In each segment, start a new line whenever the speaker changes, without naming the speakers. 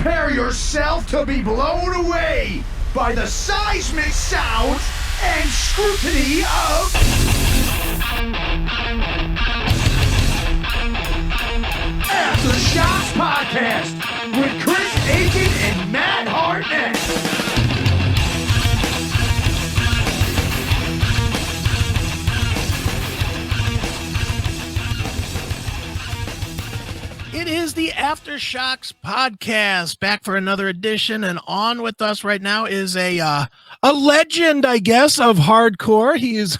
Prepare yourself to be blown away by the seismic sounds and scrutiny of Aftershocks Podcast with Chris Aiken and Matt Hartnett.
It is the Aftershocks Podcast, back for another edition, and on with us right now is a legend, I guess, of hardcore. He is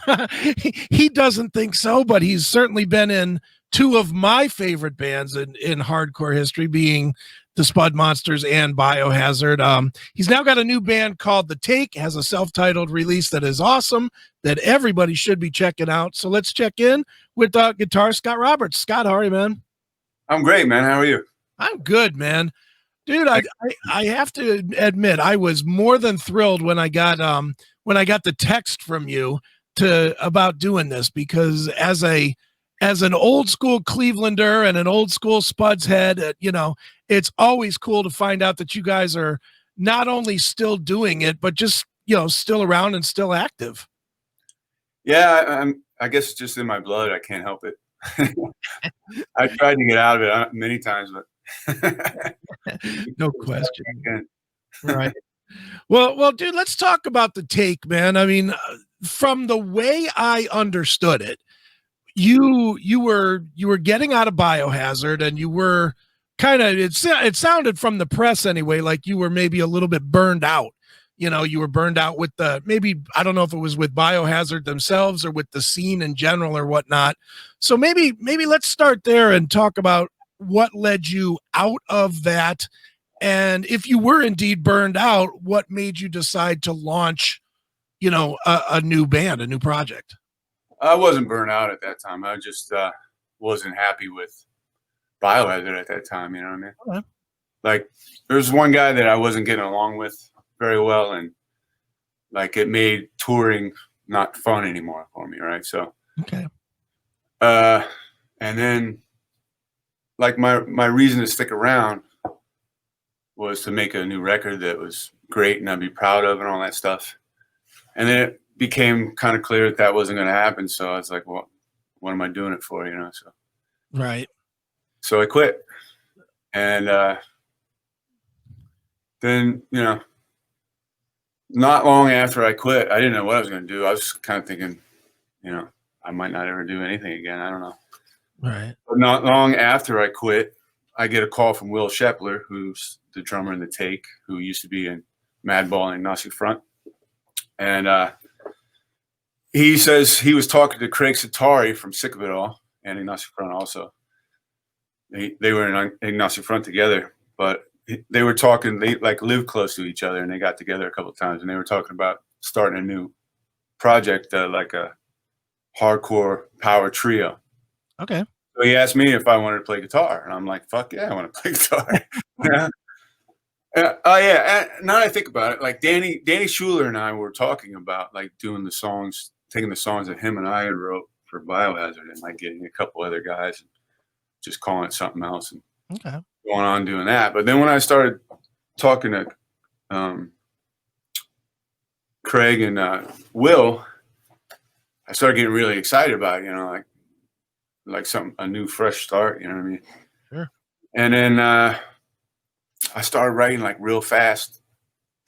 he doesn't think so, but he's certainly been in two of my favorite bands in hardcore history, being the Spudmonsters and Biohazard. He's now got a new band called The Take, has a self-titled release that is awesome, that everybody should be checking out. So let's check in with guitarist Scott Roberts. Scott, how are you, man?
I'm great, man. How are you?
I'm good, man. Dude, I have to admit, I was more than thrilled when I got the text from you about doing this, because as an old school Clevelander and an old school Spuds head, it's always cool to find out that you guys are not only still doing it, but just, still around and still active.
Yeah, I guess it's just in my blood. I can't help it. I tried to get out of it many times, but
no question. Right. Well, dude, let's talk about The Take, man. I mean, from the way I understood it, you were getting out of Biohazard, and you were kind of, it sounded from the press anyway, like you were maybe a little bit burned out. You were burned out with maybe, I don't know if it was with Biohazard themselves or with the scene in general or whatnot. So maybe let's start there and talk about what led you out of that. And if you were indeed burned out, what made you decide to launch, a new band, a new project?
I wasn't burned out at that time. I just wasn't happy with Biohazard at that time. You know what I mean?
Okay.
Like, there's one guy that I wasn't getting along with very well, and like it made touring not fun anymore for me, right? So
okay.
And then like my reason to stick around was to make a new record that was great and I'd be proud of and all that stuff. And then it became kind of clear that wasn't going to happen. So I was like, well, what am I doing it for? So
right.
So I quit. And then, not long after I quit, I didn't know what I was going to do. I was kind of thinking, I might not ever do anything again. I don't know.
Right.
But not long after I quit, I get a call from Will Shepler, who's the drummer in The Take, who used to be in Madball and Agnostic Front. And he says he was talking to Craig Satari from Sick of It All and Agnostic Front also. They were in Agnostic Front together, but they were talking, they like lived close to each other, and they got together a couple of times, and they were talking about starting a new project, like a hardcore power trio.
Okay.
So he asked me if I wanted to play guitar, and I'm like, fuck yeah, I want to play guitar. Yeah. Oh yeah. And now that I think about it, like Danny Schuler and I were talking about like doing the songs, taking the songs that him and I had wrote for Biohazard and like getting a couple other guys and just calling it something else. And
okay.
Going on doing that. But then when I started talking to Craig and Will, I started getting really excited about it, like a new fresh start, you know what I mean?
Sure.
And then I started writing like real fast,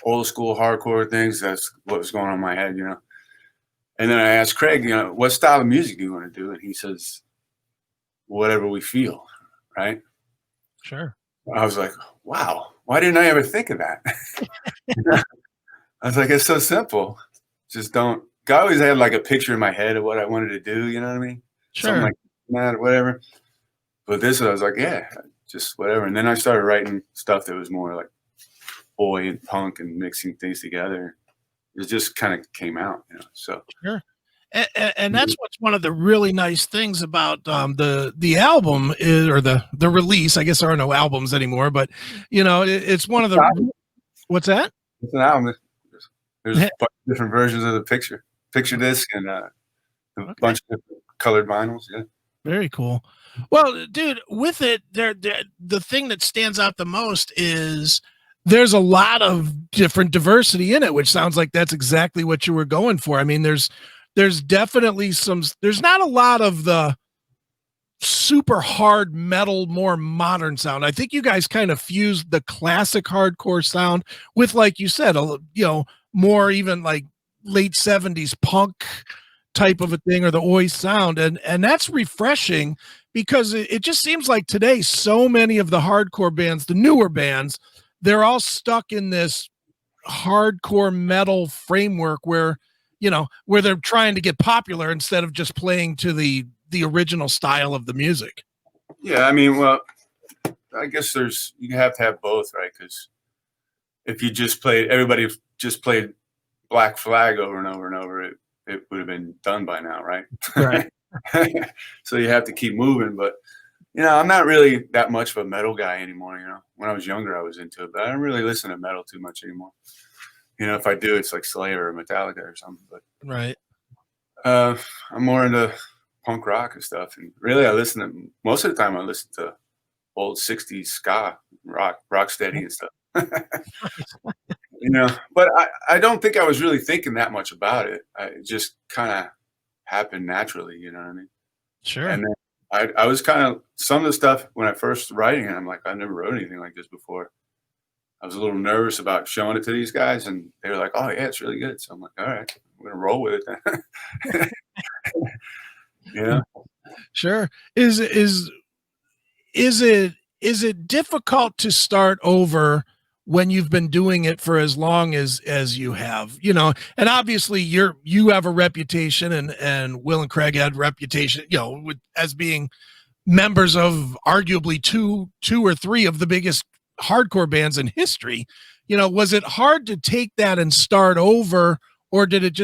old school hardcore things. That's what was going on in my head, And then I asked Craig, what style of music do you want to do? And he says, whatever we feel, right?
Sure.
I was like, wow, why didn't I ever think of that? I was like, it's so simple. Just don't. I always had like a picture in my head of what I wanted to do, you know what I mean?
Sure.
Something like that or whatever. But this, I was like, yeah, just whatever. And then I started writing stuff that was more like boy and punk and mixing things together. It just kind of came out, so.
Sure. And that's what's one of the really nice things about the album or the release. I guess there are no albums anymore, but it's one of the. What's that?
It's an album. There's different versions of the picture disc and a bunch of different colored vinyls. Yeah.
Very cool. Well, dude, with it, the thing that stands out the most is there's a lot of different diversity in it, which sounds like that's exactly what you were going for. I mean, there's definitely there's not a lot of the super hard metal, more modern sound. I think you guys kind of fused the classic hardcore sound with, like you said, more even like late 70s punk type of a thing, or the oi sound, and that's refreshing, because it just seems like today so many of the hardcore bands, the newer bands, they're all stuck in this hardcore metal framework where they're trying to get popular instead of just playing to the original style of the music.
Yeah, I mean, well, I guess you have to have both, right? Because if you everybody just played Black Flag over and over and over, it would have been done by now, right?
Right.
So you have to keep moving. But I'm not really that much of a metal guy anymore. When I was younger, I was into it, but I don't really listen to metal too much anymore. If I do, it's like Slayer or Metallica or something. But
right,
I'm more into punk rock and stuff, and really, most of the time I listen to old '60s ska, rock steady and stuff. But I don't think I was really thinking that much about it. It just kind of happened naturally, you know what I mean?
Sure.
And then I was kind of, some of the stuff when I first writing it, I'm like, I never wrote anything like this before. I was a little nervous about showing it to these guys, and they were like, "Oh yeah, it's really good." So I'm like, "All right, I'm gonna roll with it then." Yeah.
Sure. Is it difficult to start over when you've been doing it for as long as you have? And obviously you have a reputation, and Will and Craig had reputation, as being members of arguably two or three of the biggest hardcore bands in history. Was it hard to take that and start over, or did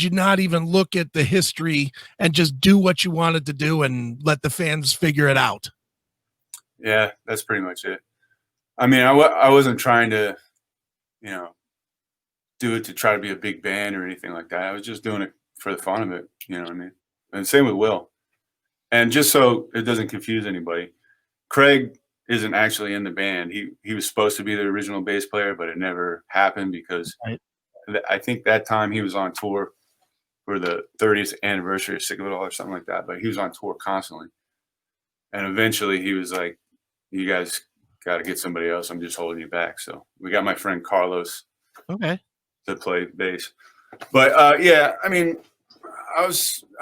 you not even look at the history and just do what you wanted to do and let the fans figure it out?
Yeah, that's pretty much it. I mean, I wasn't trying to, do it to try to be a big band or anything like that. I was just doing it for the fun of it. You know what I mean? And same with Will. And just so it doesn't confuse anybody, Craig isn't actually in the band. He was supposed to be the original bass player, but it never happened because
Right.
I think that time he was on tour for the 30th anniversary of Sick of It All or something like that, but he was on tour constantly. And eventually he was like, "You guys got to get somebody else. I'm just holding you back." So we got my friend Carlos to play bass. But yeah, I mean, I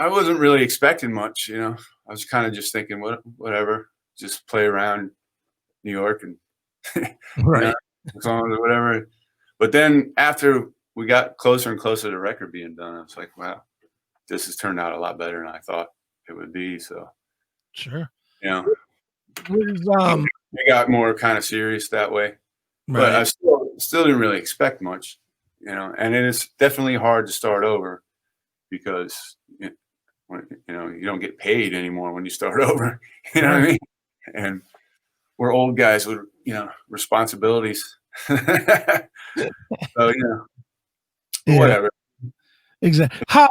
wasn't really expecting much, I was kind of just thinking, whatever, just play around New York and
Right.
songs or whatever. But then after we got closer and closer to the record being done, I was like, wow, this has turned out a lot better than I thought it would be. So
Sure.
It got more kind of serious that way.
Right.
But I still didn't really expect much, and it's definitely hard to start over because you don't get paid anymore when you start over. You know what I mean? And we're old guys with responsibilities. So whatever.
Exactly. How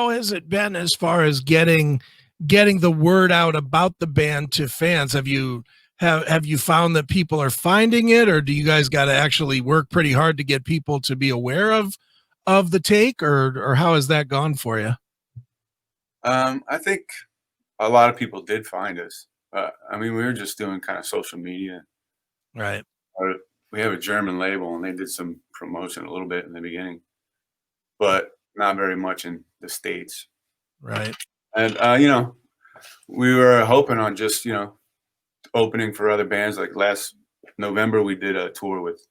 has it been as far as getting the word out about the band to fans? Have you found that people are finding it, or do you guys got to actually work pretty hard to get people to be aware of the take, or how has that gone for you?
I think a lot of people did find us. I mean, we were just doing kind of social media.
Right.
We have a German label, and they did some promotion a little bit in the beginning, but not very much in the States.
Right.
And, we were hoping on just, opening for other bands. Like last November, we did a tour with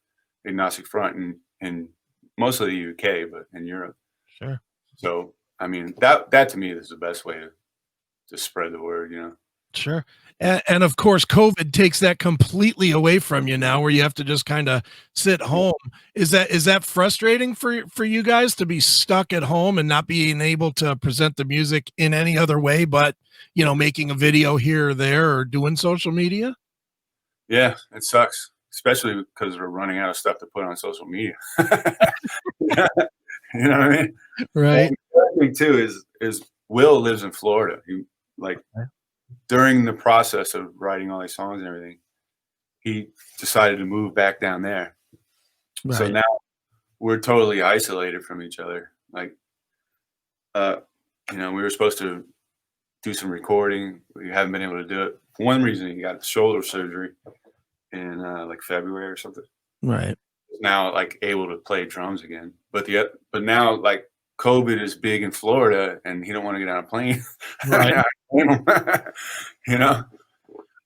Agnostic Front in mostly the UK, but in Europe.
Sure.
So, I mean, that to me is the best way to spread the word,
Sure. And of course, COVID takes that completely away from you now, where you have to just kind of sit home. Is that frustrating for you guys to be stuck at home and not being able to present the music in any other way, but, making a video here or there or doing social media?
Yeah, it sucks, especially because we're running out of stuff to put on social media. You know what I mean?
Right.
And the other thing too is Will lives in Florida. He like during the process of writing all these songs and everything, he decided to move back down there.
Right.
So now we're totally isolated from each other. Like, you know, we were supposed to do some recording. We haven't been able to do it. For one reason, he got shoulder surgery in like February or something.
Right.
Now, like, able to play drums again. But now, like, COVID is big in Florida, and he don't want to get on a plane.
Right.
You know.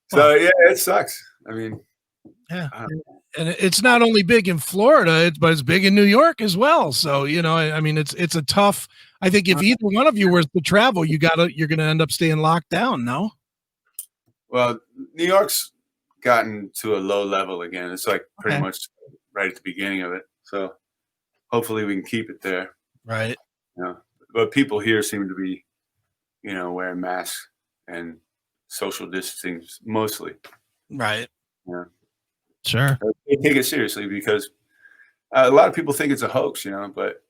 So yeah, it sucks. I mean,
yeah. And it's not only big in Florida, but it's big in New York as well. So, you know, I mean, it's a tough. I think if either one of you were to travel, you're going to end up staying locked down. No.
Well, New York's gotten to a low level again. It's like pretty much right at the beginning of it. So hopefully we can keep it there.
Right.
You know, but people here seem to be, you know, wearing masks and social distancing mostly.
Right.
Yeah.
Sure.
They take it seriously because a lot of people think it's a hoax, you know, but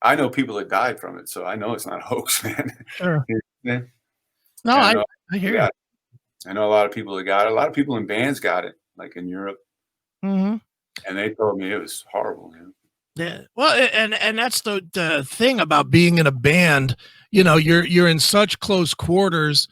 I know people that died from it, so I know it's not a hoax, man.
Sure.
Yeah.
No, I hear you.
I know a lot of people that got it. A lot of people in bands got it, like in Europe.
Mm-hmm.
And they told me it was horrible, man.
Yeah. Well, and that's the thing about being in a band, you know, you're in such close quarters,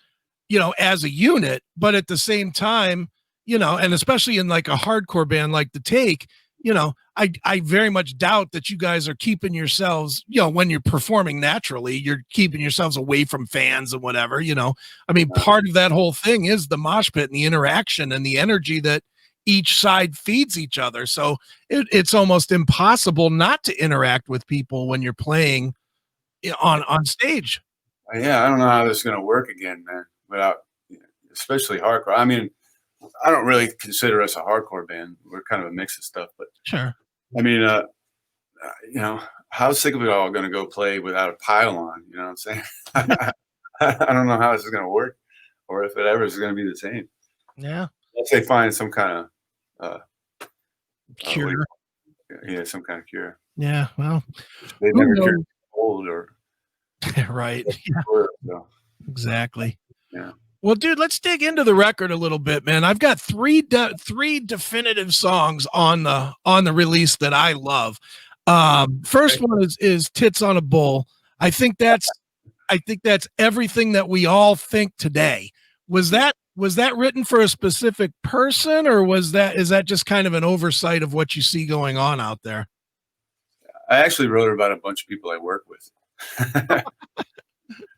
you know, as a unit, but at the same time, you know, and especially in like a hardcore band like The Take, you know, I very much doubt that you guys are keeping yourselves, you know, when you're performing naturally, you're keeping yourselves away from fans and whatever, you know. I mean, part of that whole thing is the mosh pit and the interaction and the energy that each side feeds each other. So it's almost impossible not to interact with people when you're playing on stage.
Yeah, I don't know how this is going to work again, man, without, especially hardcore. I mean, I don't really consider us a hardcore band. We're kind of a mix of stuff, but
sure.
I mean, you know, how sick of it all going to go play without a pylon? You know what I'm saying? I don't know how this is going to work, or if it ever is going to be the same.
Yeah.
Let's say find some kind of
cure.
Yeah, some kind of cure.
Yeah. Well,
they never cured cold or
right. Yeah.
So.
Exactly.
Yeah.
Well, dude, let's dig into the record a little bit, man. I've got three definitive songs on the release that I love. First one is "Tits on a Bull." I think that's everything that we all think today. Was that written for a specific person, or is that just kind of an oversight of what you see going on out there?
I actually wrote about a bunch of people I work with.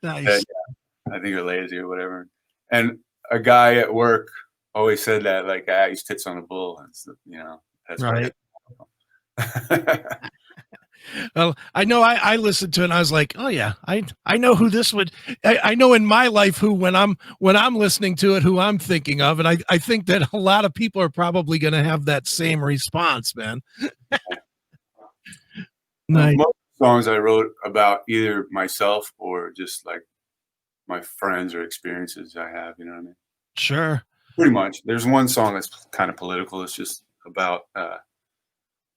Nice.
I think are lazy or whatever. And a guy at work always said that, like, he's tits on a bull. And, you know, that's
right. Well, I know I listened to it and I was like, oh yeah, I know who this would, I know in my life who, when I'm listening to it, who I'm thinking of. And I think that a lot of people are probably going to have that same response, man. Nice.
Most songs I wrote about either myself or just like my friends or experiences I have, you know what I mean?
Sure.
Pretty much. There's one song that's kind of political. It's just about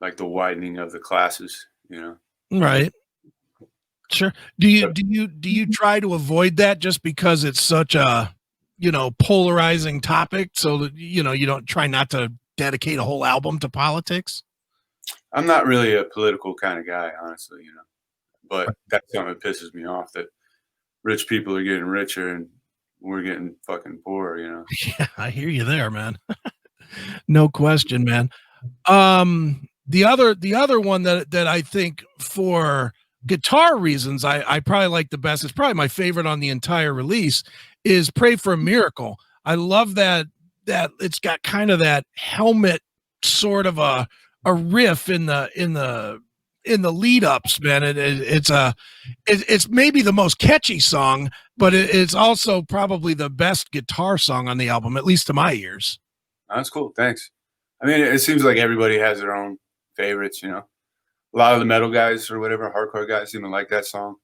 like the widening of the classes, you know?
Right. Sure. Do you try to avoid that just because it's such a, you know, polarizing topic, so that, you know, you don't try not to dedicate a whole album to politics?
I'm not really a political kind of guy, honestly, you know, but that's something that pisses me off, that rich people are getting richer and we're getting fucking poor, you know?
Yeah, I hear you there, man. No question, man. The other one that I think for guitar reasons, I probably like the best, it's probably my favorite on the entire release, is "Pray for a Miracle." I love that it's got kind of that Helmet sort of a riff in the lead ups, man. It's maybe the most catchy song, but it's also probably the best guitar song on the album, at least to my ears.
That's cool. Thanks. I mean, it seems like everybody has their own favorites, you know. A lot of the metal guys or whatever, hardcore guys, seem to like that song,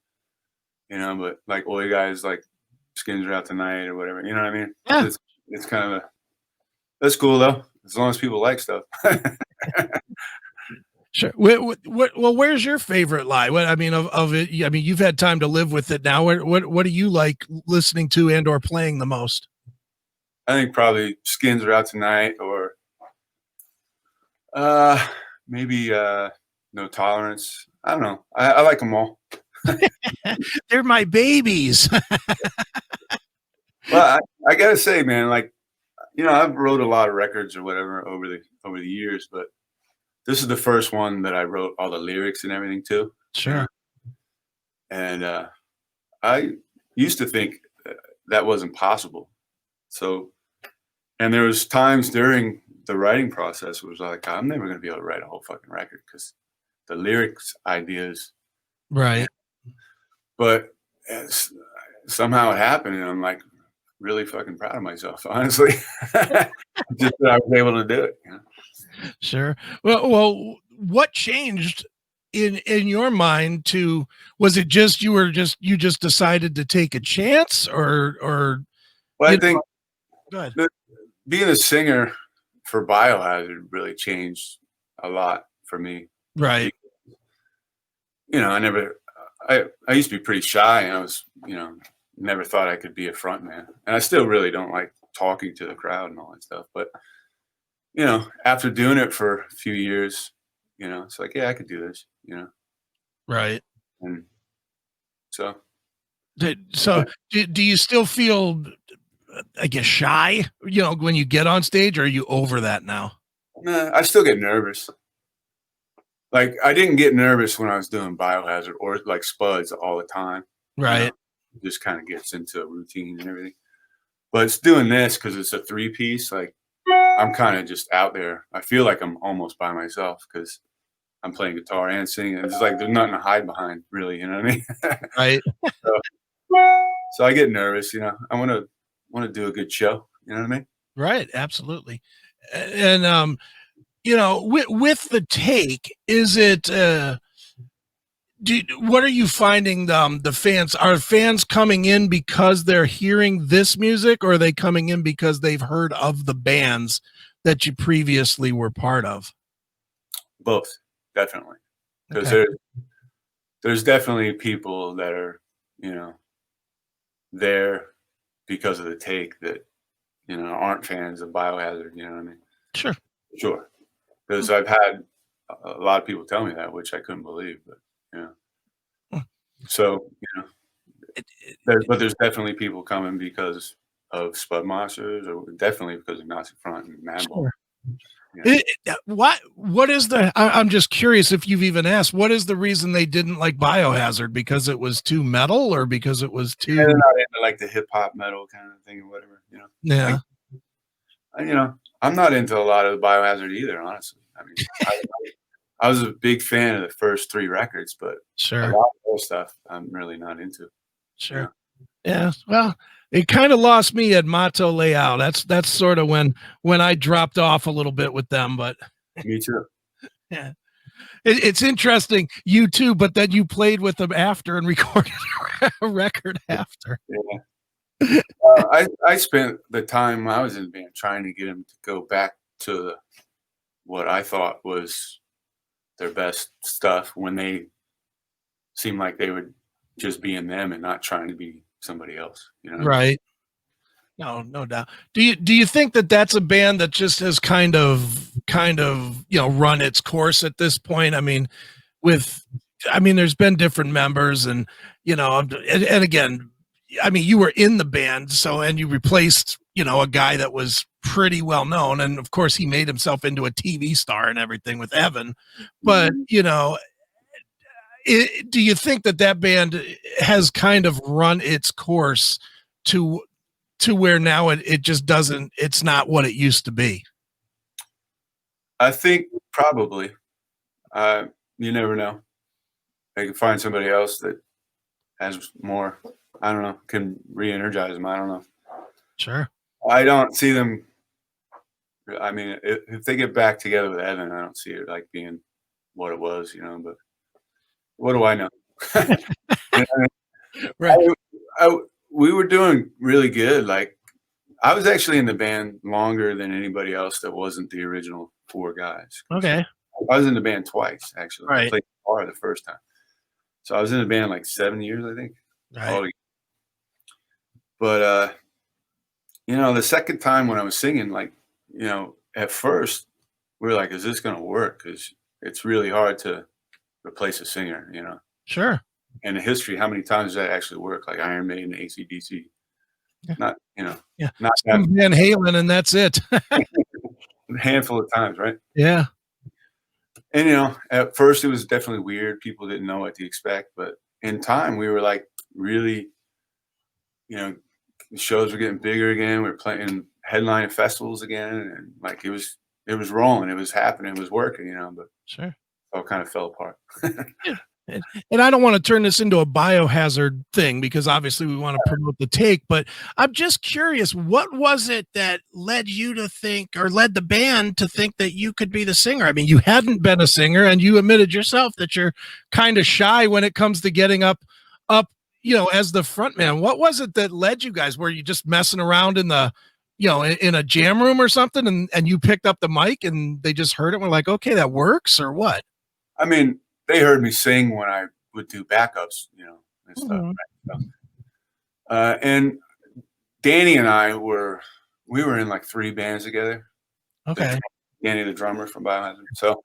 you know, but like Oi guys like Skins Are Out Tonight or whatever, you know what I mean?
Yeah.
It's kind of that's cool though, as long as people like stuff.
Sure. Well, where's your favorite lie? What I mean of it. I mean, you've had time to live with it now. What do you like listening to and or playing the most?
I think probably Skins Are Out Tonight, or maybe No Tolerance. I don't know. I like them all.
They're my babies.
Well, I gotta say, man, like, you know, I've wrote a lot of records or whatever over the years, but this is the first one that I wrote all the lyrics and everything to.
Sure.
And I used to think that wasn't possible. So, and there was times during the writing process where it was like, I'm never going to be able to write a whole fucking record because the lyrics ideas.
Right.
But somehow it happened, and I'm like really fucking proud of myself, honestly. Just that I was able to do it. You know?
Sure. Well, what changed in your mind was it just you just decided to take a chance or
well, I think
go ahead.
Being a singer for Biohazard really changed a lot for me.
Right.
You know, I used to be pretty shy, and I was, you know, never thought I could be a front man. And I still really don't like talking to the crowd and all that stuff. But, you know, after doing it for a few years, you know, it's like, yeah, I could do this, you know.
Right.
And so.
Do you still feel, I guess, shy, you know, when you get on stage, or are you over that now?
Nah, I still get nervous. Like, I didn't get nervous when I was doing Biohazard or like Spuds all the time.
Right.
You know? It just kind of gets into a routine and everything. But it's doing this because it's a 3-piece. Like, I'm kind of just out there. I feel like I'm almost by myself because I'm playing guitar and singing. It's like there's nothing to hide behind, really. You know what I mean?
Right.
So I get nervous. You know, I want to do a good show. You know what I mean?
Right. Absolutely. And you know, with the take, is it? What are you finding? The fans, are fans coming in because they're hearing this music, or are they coming in because they've heard of the bands that you previously were part of?
Both, definitely, because
Okay.
there's definitely people that are, you know, there because of the take that, you know, aren't fans of Biohazard. You know what I mean? Sure. Because I've had a lot of people tell me that, which I couldn't believe, but yeah. So, you know, there's definitely people coming because of Spudmonsters, or definitely because of Agnostic Front and Madball.
Sure. Yeah. What is I'm just curious if you've even asked, what is the reason they didn't like Biohazard? Because it was too metal, or because it was too?
Yeah, they're not into like the hip hop metal kind of thing or whatever, you know.
Yeah.
Like, you know, I'm not into a lot of the Biohazard either, honestly. I mean, I was a big fan of the first 3 records, but
Sure.
a lot of those stuff I'm really not into.
Sure. Yeah. Well, it kind of lost me at Mato Layout. That's sort of when I dropped off a little bit with them, but
Me too.
yeah. It's interesting, you too, but then you played with them after and recorded a record after.
Yeah. I spent the time I was in the band trying to get them to go back to what I thought was their best stuff, when they seemed like they would just be in them and not trying to be somebody else, you know?
Right. No doubt. Do you think that that's a band that just has kind of, you know, run its course at this point? I mean, there's been different members, and, you know, and again, I mean, you were in the band, and you replaced, you know, a guy that was pretty well known, and of course he made himself into a TV star and everything with Evan. But, you know, do you think that band has kind of run its course to where now it just doesn't, it's not what it used to be?
I think probably. You never know. They can find somebody else that has more, I don't know, can re-energize them. I don't know.
Sure. I
don't see them. I mean, if they get back together with Evan, I don't see it like being what it was, you know, but what do I know? You know,
right.
We were doing really good. Like, I was actually in the band longer than anybody else that wasn't the original 4 guys.
Okay.
I was in the band twice, actually. I
Right.
played guitar the first time. So I was in the band like 7 years, I think.
Right.
But the second time when I was singing, like, at first we were like, is this going to work? Because it's really hard to replace a singer,
Sure.
And the history, how many times does that actually work? Like Iron Maiden, AC/DC.
Yeah.
Not,
Yeah.
not
Some Van Halen, and that's it.
a handful of times, right?
Yeah.
And, at first it was definitely weird. People didn't know what to expect. But in time, we were like really, the shows were getting bigger again. We were playing headlining festivals again. And like it was rolling. It was happening. It was working, but
Sure.
it all kind of fell apart.
Yeah. And I don't want to turn this into a biohazard thing because obviously we want to promote the take, but I'm just curious, what was it that led you to think, or led the band to think, that you could be the singer? I mean, you hadn't been a singer, and you admitted yourself that you're kind of shy when it comes to getting up, as the front man. What was it that led you guys? Were you just messing around in the, in a jam room or something, and you picked up the mic and they just heard it and were like, okay, that works, or what?
I mean, they heard me sing when I would do backups, and stuff.
Mm-hmm.
Right? And Danny and I were in like 3 bands together.
Okay.
Danny, the drummer from Biohazard. So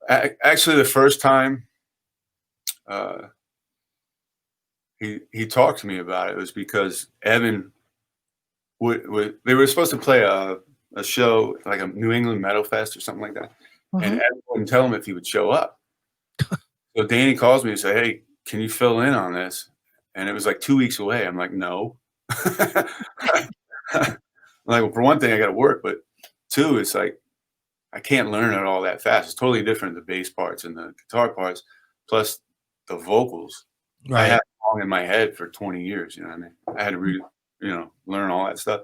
actually the first time he talked to me about it was because Evan they were supposed to play a show, like a New England Metal Fest or something like that.
Uh-huh.
And Evan wouldn't tell him if he would show up. So Danny calls me and said, hey, can you fill in on this? And it was like 2 weeks away. I'm like, no. I'm like, well, for one thing, I got to work. But 2, it's like, I can't learn it all that fast. It's totally different, the bass parts and the guitar parts, plus the vocals.
Right.
I had a song in my head for 20 years. You know what I mean? I had to learn all that stuff.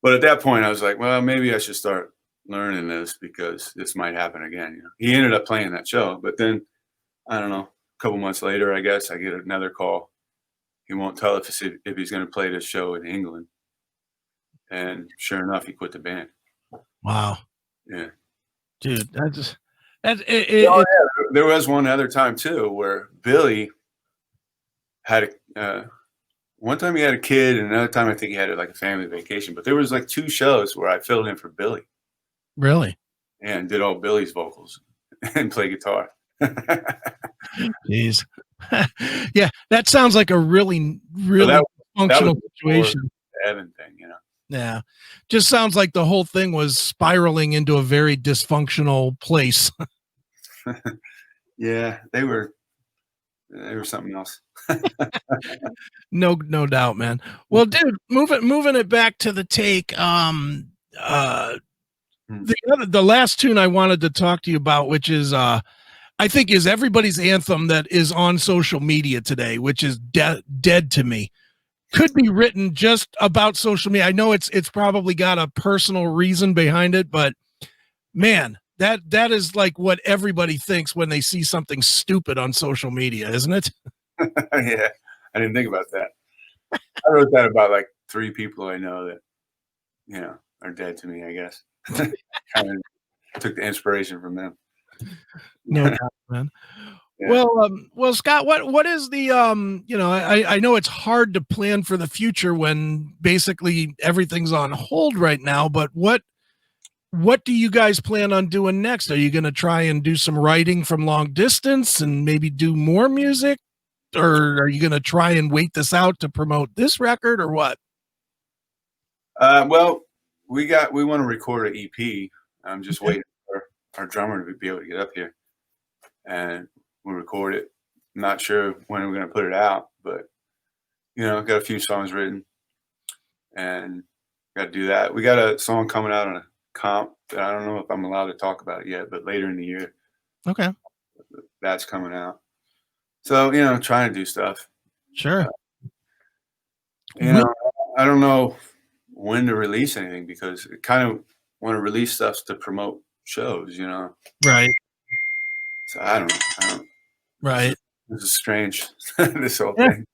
But at that point, I was like, well, maybe I should start learning this because this might happen again. He ended up playing that show, but then I don't know, a couple months later, I guess I get another call. He won't tell if he's going to play this show in England. And sure enough, he quit the band.
Wow.
Yeah.
Dude,
there was one other time too, where Billy had one time he had a kid, and another time I think he had like a family vacation, but there was like 2 shows where I filled in for Billy.
Really?
And did all Billy's vocals and play guitar.
Jeez. Yeah, that sounds like a really functional situation.
Evan thing,
Yeah, just sounds like the whole thing was spiraling into a very dysfunctional place.
Yeah, they were something else.
No doubt, man. Well, dude, moving it back to the take. The last tune I wanted to talk to you about, which is I think is everybody's anthem that is on social media today, which is Dead to Me. Could be written just about social media. I know it's probably got a personal reason behind it, but man, that is like what everybody thinks when they see something stupid on social media, isn't it?
Yeah, I didn't think about that. I wrote that about like 3 people I know that, are dead to me, I guess. Kind of took the inspiration from them.
No doubt, man.
Yeah.
Well, Scott, what is the I know it's hard to plan for the future when basically everything's on hold right now, but what do you guys plan on doing next? Are you going to try and do some writing from long distance and maybe do more music, or are you going to try and wait this out to promote this record, or what?
Well, we want to record an EP. I'm just waiting for our drummer to be able to get up here, and we'll record it. I'm not sure when we're going to put it out, but got a few songs written, and got to do that. We got a song coming out on a comp that I don't know if I'm allowed to talk about it yet, but later in the year.
Okay.
That's coming out. So, trying to do stuff.
Sure.
I don't know when to release anything because I kind of want to release stuff to promote shows,
Right.
So I don't know.
Right.
This is strange. This whole thing.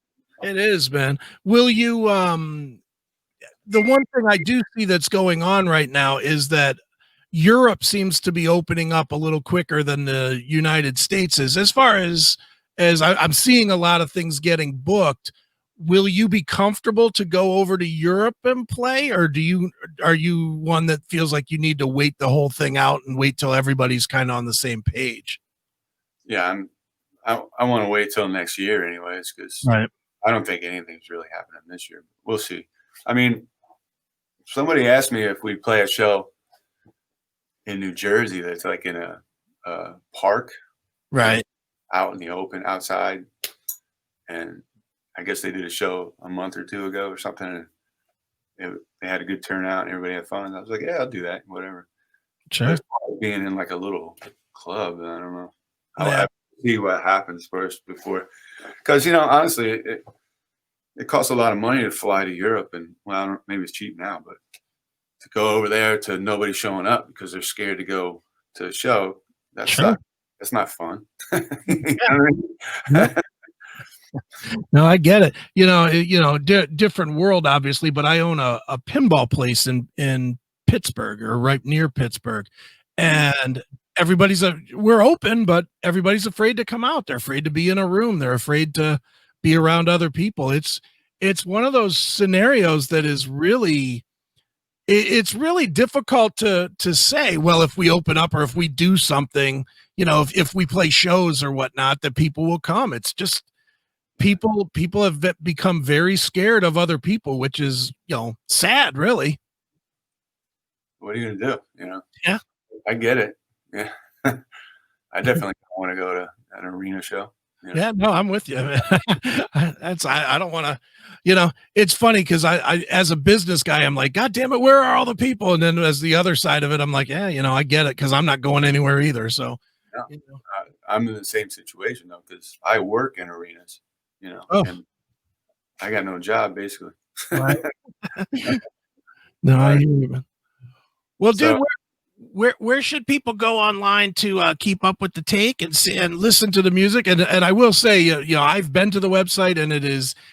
It is, man. Will you, the one thing I do see that's going on right now is that, Europe seems to be opening up a little quicker than the United States is. As far as I'm seeing a lot of things getting booked, will you be comfortable to go over to Europe and play, or are you one that feels like you need to wait the whole thing out and wait till everybody's kind of on the same page?
Yeah, I want to wait till next year anyways, because
Right.
I don't think anything's really happening this year. We'll see. I mean, somebody asked me if we play a show in New Jersey that's like in a park,
Right.
out in the open outside, and I guess they did a show a month or two ago or something, and they had a good turnout and everybody had fun. I was like, yeah, I'll do that, whatever.
Sure.
Being in like a little club, I don't know.
Yeah.
I'll have to see what happens first before, because honestly, it costs a lot of money to fly to Europe, and well, I don't, maybe it's cheap now, but to go over there to nobody showing up because they're scared to go to a show, that's not fun. You know what I mean?
No, I get it. Different world, obviously, but I own a pinball place in Pittsburgh, or right near Pittsburgh, and we're open, but everybody's afraid to come out. They're afraid to be in a room. They're afraid to be around other people. It's one of those scenarios that is really, it's really difficult to say, well, if we open up or if we do something, if we play shows or whatnot, that people will come. It's just people have become very scared of other people, which is, sad, really.
What are you gonna do?
Yeah,
I get it. Yeah, I definitely want to go to an arena show.
Yeah, no, I'm with you. I don't want to, it's funny because I, as a business guy, I'm like, God damn it, where are all the people? And then as the other side of it, I'm like, yeah, I get it, because I'm not going anywhere either. So
yeah. I'm in the same situation though, because I work in arenas, and I got no job basically.
Right. No, I hear you, man. Well, dude, where should people go online to keep up with the take and see and listen to the music? And I will say, I've been to the website, and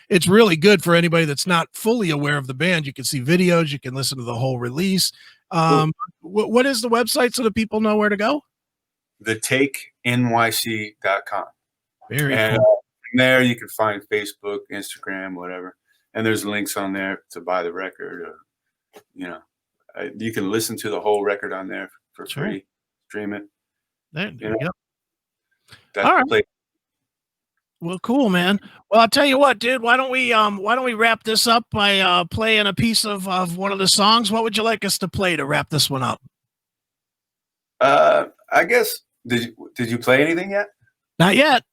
it's really good for anybody that's not fully aware of the band. You can see videos, you can listen to the whole release. Cool. What is the website so that people know where to go?
thetakeny.com.
Very cool.
From there you can find Facebook, Instagram, whatever, and there's links on there to buy the record, or you can listen to the whole record on there for free. Stream it.
There you go.
That's
all right.
the place.
Well, cool, man. Well, I'll tell you what, dude. Why don't we wrap this up by playing a piece of one of the songs? What would you like us to play to wrap this one up?
I guess did you play anything yet?
Not yet.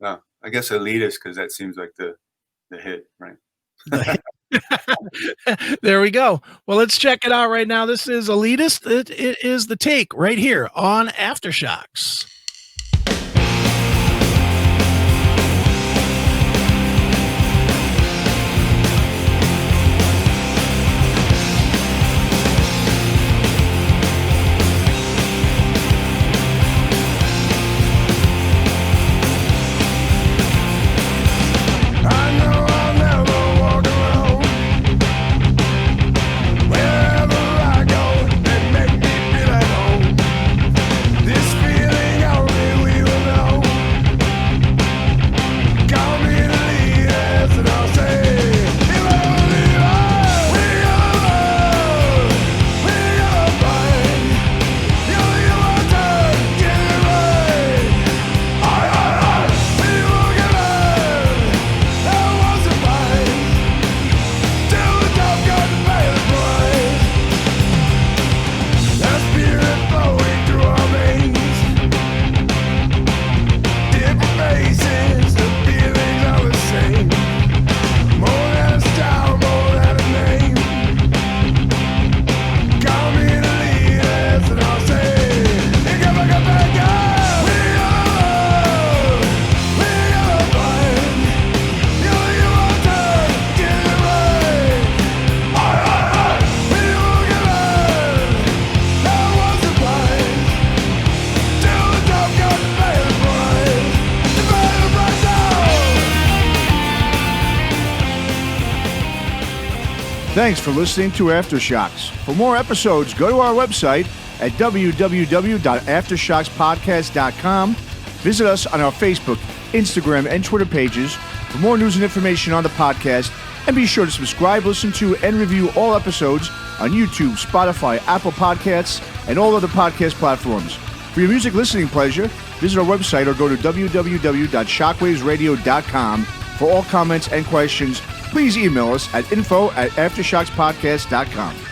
No, I guess Elitist, because that seems like the hit, right?
There we go. Well, let's check it out right now. This is Elitist. It is The Take right here on Aftershocks.
Thanks for listening to Aftershocks. For more episodes, go to our website at www.aftershockspodcast.com. Visit us on our Facebook, Instagram, and Twitter pages for more news and information on the podcast. And be sure to subscribe, listen to, and review all episodes on YouTube, Spotify, Apple Podcasts, and all other podcast platforms. For your music listening pleasure, visit our website or go to www.shockwavesradio.com. For all comments and questions, please email us at info@aftershockspodcast.com.